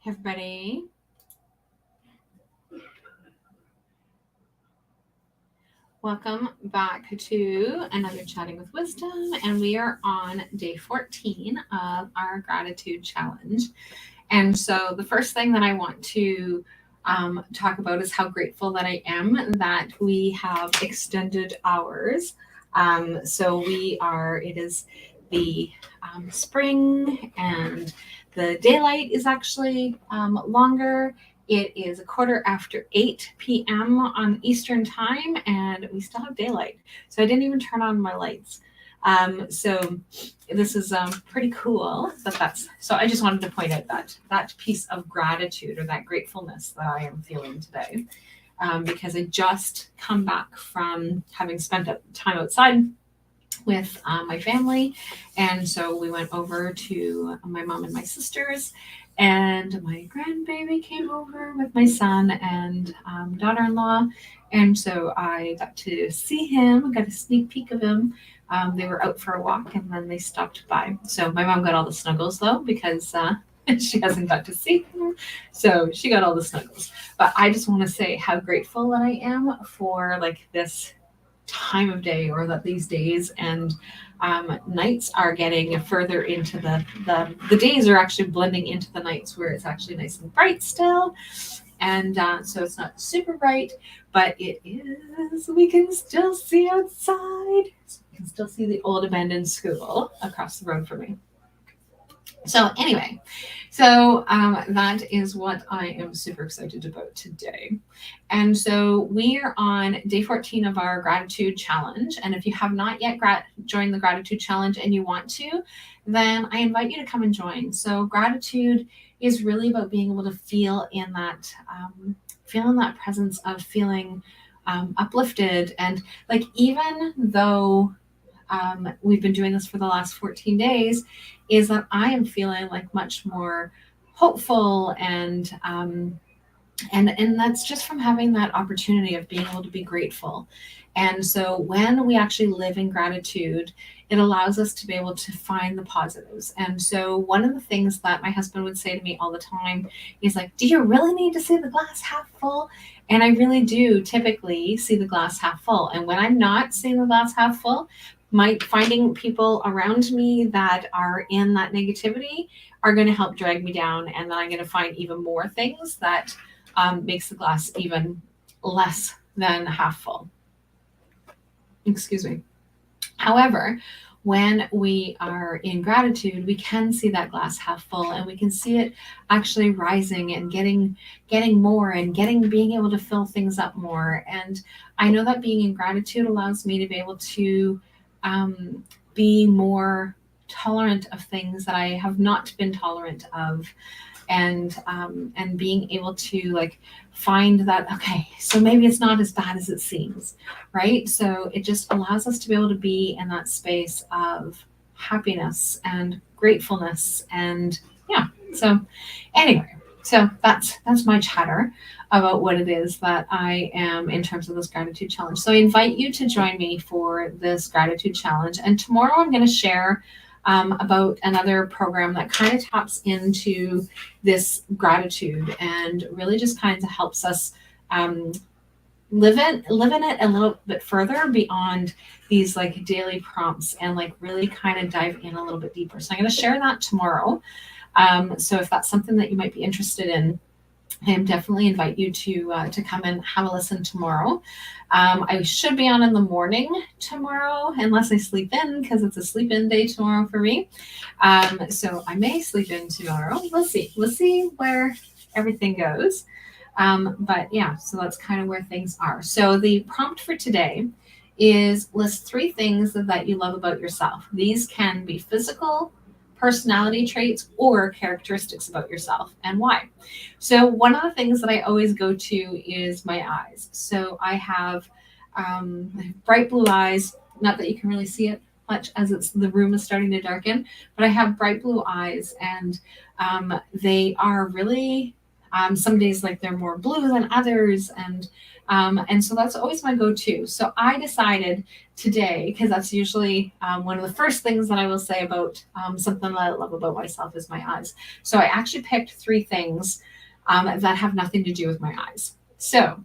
Hey everybody. Welcome back to another Chatting with Wisdom, and we are on day 14 of our gratitude challenge. And so, the first thing that I want to talk about is how grateful that I am that we have extended hours. It is the spring, and the daylight is actually longer. It is 8:15 p.m. on Eastern time, and we still have daylight. So I didn't even turn on my lights. So this is pretty cool. So I just wanted to point out that piece of gratitude or that gratefulness that I am feeling today, because I just come back from having spent time outside with my family, and so we went over to my mom and my sisters, and my grandbaby came over with my son and daughter-in-law, and so I got to see him, got a sneak peek of him. They were out for a walk and then they stopped by. So my mom got all the snuggles though, because she hasn't got to see him, so she got all the snuggles. But I just want to say how grateful that I am for like this time of day, or that these days and nights are getting further into the days are actually blending into the nights, where it's actually nice and bright still, and so it's not super bright, but it is, we can still see outside, so we can still see the old abandoned school across the road from me. So anyway, that is what I am super excited about today. And so we are on day 14 of our gratitude challenge. And if you have not yet joined the gratitude challenge and you want to, then I invite you to come and join. So gratitude is really about being able to feel in that presence of feeling uplifted. And like, even though we've been doing this for the last 14 days, is that I am feeling like much more hopeful, and that's just from having that opportunity of being able to be grateful. And so when we actually live in gratitude, it allows us to be able to find the positives. And so one of the things that my husband would say to me all the time is like, do you really need to see the glass half full? And I really do typically see the glass half full. And when I'm not seeing the glass half full, finding people around me that are in that negativity are going to help drag me down, and then I'm going to find even more things that makes the glass even less than half full. Excuse me. However, when we are in gratitude, we can see that glass half full, and we can see it actually rising and getting more, and being able to fill things up more. And I know that being in gratitude allows me to be able to be more tolerant of things that I have not been tolerant of, and being able to like find that, okay, so maybe it's not as bad as it seems, right? So it just allows us to be able to be in that space of happiness and gratefulness, and yeah. So anyway, so that's my chatter about what it is that I am in terms of this gratitude challenge. So I invite you to join me for this gratitude challenge. And tomorrow I'm going to share about another program that kind of taps into this gratitude and really just kind of helps us live in it a little bit further beyond these like daily prompts, and like really kind of dive in a little bit deeper. So I'm going to share that tomorrow. So if that's something that you might be interested in, I definitely invite you to come and have a listen tomorrow. I should be on in the morning tomorrow, unless I sleep in, because it's a sleep in day tomorrow for me. So I may sleep in tomorrow. We'll see where everything goes. But yeah, so that's kind of where things are. So the prompt for today is list 3 things that you love about yourself. These can be physical, personality traits, or characteristics about yourself, and why. So one of the things that I always go to is my eyes. So I have bright blue eyes, not that you can really see it much as the room is starting to darken, but I have bright blue eyes, and they are really Some days like they're more blue than others, and so that's always my go-to. So I decided today, because that's usually one of the first things that I will say about something that I love about myself is my eyes. So I actually picked 3 things that have nothing to do with my eyes. So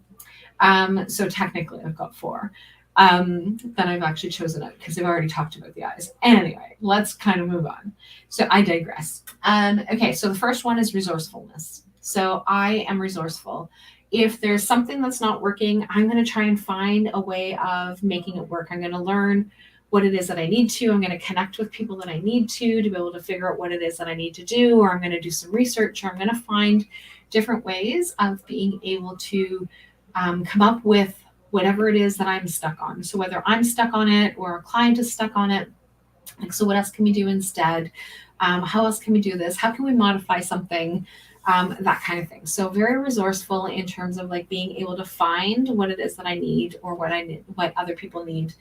technically I've got 4 that I've actually chosen out because I've already talked about the eyes. Anyway, let's kind of move on. So I digress. Okay, so the first one is resourcefulness. So I am resourceful. If there's something that's not working, I'm going to try and find a way of making it work. I'm going to learn what it is that I need to. I'm going to connect with people that I need to be able to figure out what it is that I need to do, or I'm going to do some research, or I'm going to find different ways of being able to come up with whatever it is that I'm stuck on. So whether I'm stuck on it or a client is stuck on it, like, so what else can we do instead? How else can we do this? How can we modify something? That kind of thing. So very resourceful in terms of like being able to find what it is that I need or what I need, what other people need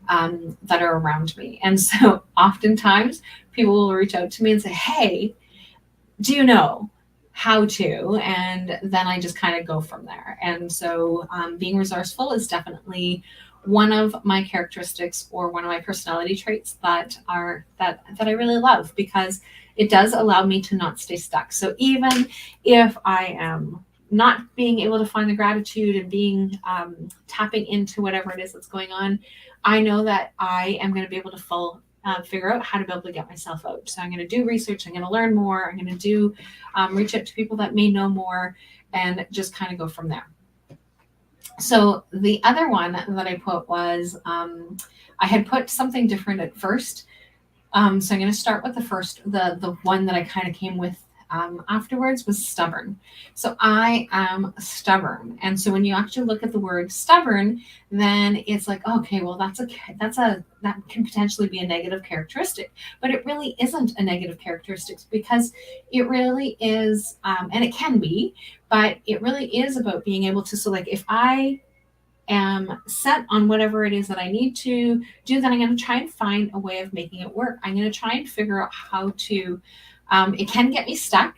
that are around me. And so oftentimes people will reach out to me and say, hey, do you know how to? And then I just kind of go from there. And so being resourceful is definitely one of my characteristics or one of my personality traits that I really love, because it does allow me to not stay stuck. So even if I am not being able to find the gratitude and being tapping into whatever it is that's going on, I know that I am going to be able to figure out how to be able to get myself out. So I'm going to do research. I'm going to learn more. I'm going to do reach out to people that may know more, and just kind of go from there. So the other one that I put was I had put something different at first. So I'm going to start with the one that I kind of came with afterwards was stubborn. So I am stubborn, and so when you actually look at the word stubborn, then it's like, okay, well that can potentially be a negative characteristic, but it really isn't a negative characteristic, because it really is, and it can be, but it really is about being able to. So like if I am set on whatever it is that I need to do, then I'm going to try and find a way of making it work. I'm going to try and figure out how to. It can get me stuck.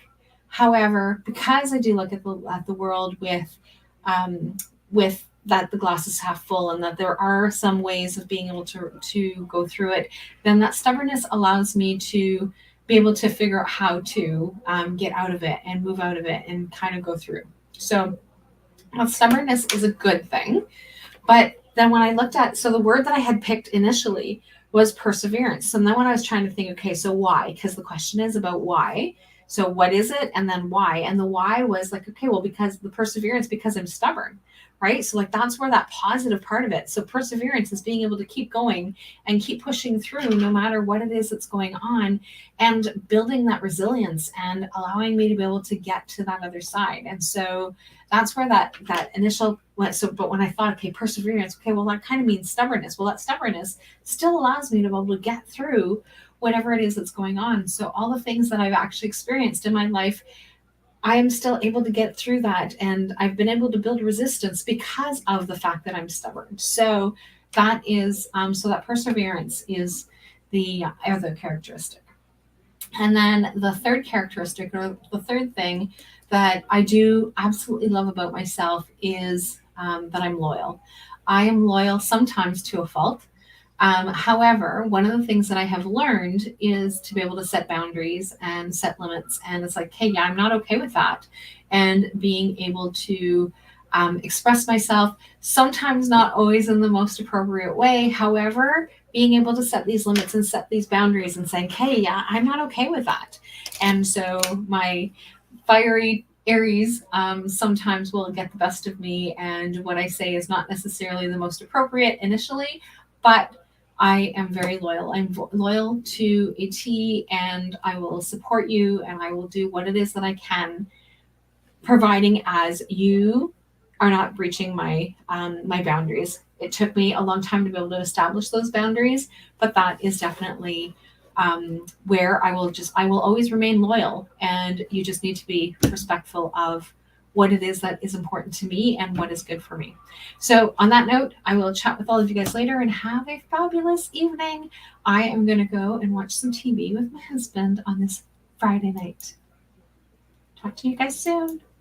However, because I do look at the world with that the glass is half full, and that there are some ways of being able to go through it, then that stubbornness allows me to be able to figure out how to get out of it and move out of it and kind of go through. So stubbornness is a good thing. But then when I looked at, so the word that I had picked initially was perseverance. And then when I was trying to think, okay, so why? Because the question is about why. So what is it? And then why? And the why was like, okay, well, because the perseverance, because I'm stubborn, right? So like that's where that positive part of it. So perseverance is being able to keep going and keep pushing through no matter what it is that's going on, and building that resilience and allowing me to be able to get to that other side. And so that's where that initial went. So, but when I thought, okay, perseverance, okay, well, that kind of means stubbornness. Well, that stubbornness still allows me to be able to get through whatever it is that's going on. So all the things that I've actually experienced in my life, I am still able to get through that. And I've been able to build resistance because of the fact that I'm stubborn. So that is, so that perseverance is the other characteristic. And then the third characteristic, or the third thing that I do absolutely love about myself, is that I'm loyal. I am loyal sometimes to a fault. However, one of the things that I have learned is to be able to set boundaries and set limits. And it's like, hey, yeah, I'm not okay with that. And being able to express myself, sometimes not always in the most appropriate way. However, being able to set these limits and set these boundaries and saying, hey, yeah, I'm not okay with that. And so my fiery Aries sometimes will get the best of me, and what I say is not necessarily the most appropriate initially, but I am very loyal. I'm loyal to a T, and I will support you, and I will do what it is that I can, providing as you are not breaching my my boundaries. It took me a long time to be able to establish those boundaries, but that is definitely where I will always remain loyal, and you just need to be respectful of what it is that is important to me and what is good for me. So on that note, I will chat with all of you guys later, and have a fabulous evening. I am going to go and watch some TV with my husband on this Friday night. Talk to you guys soon.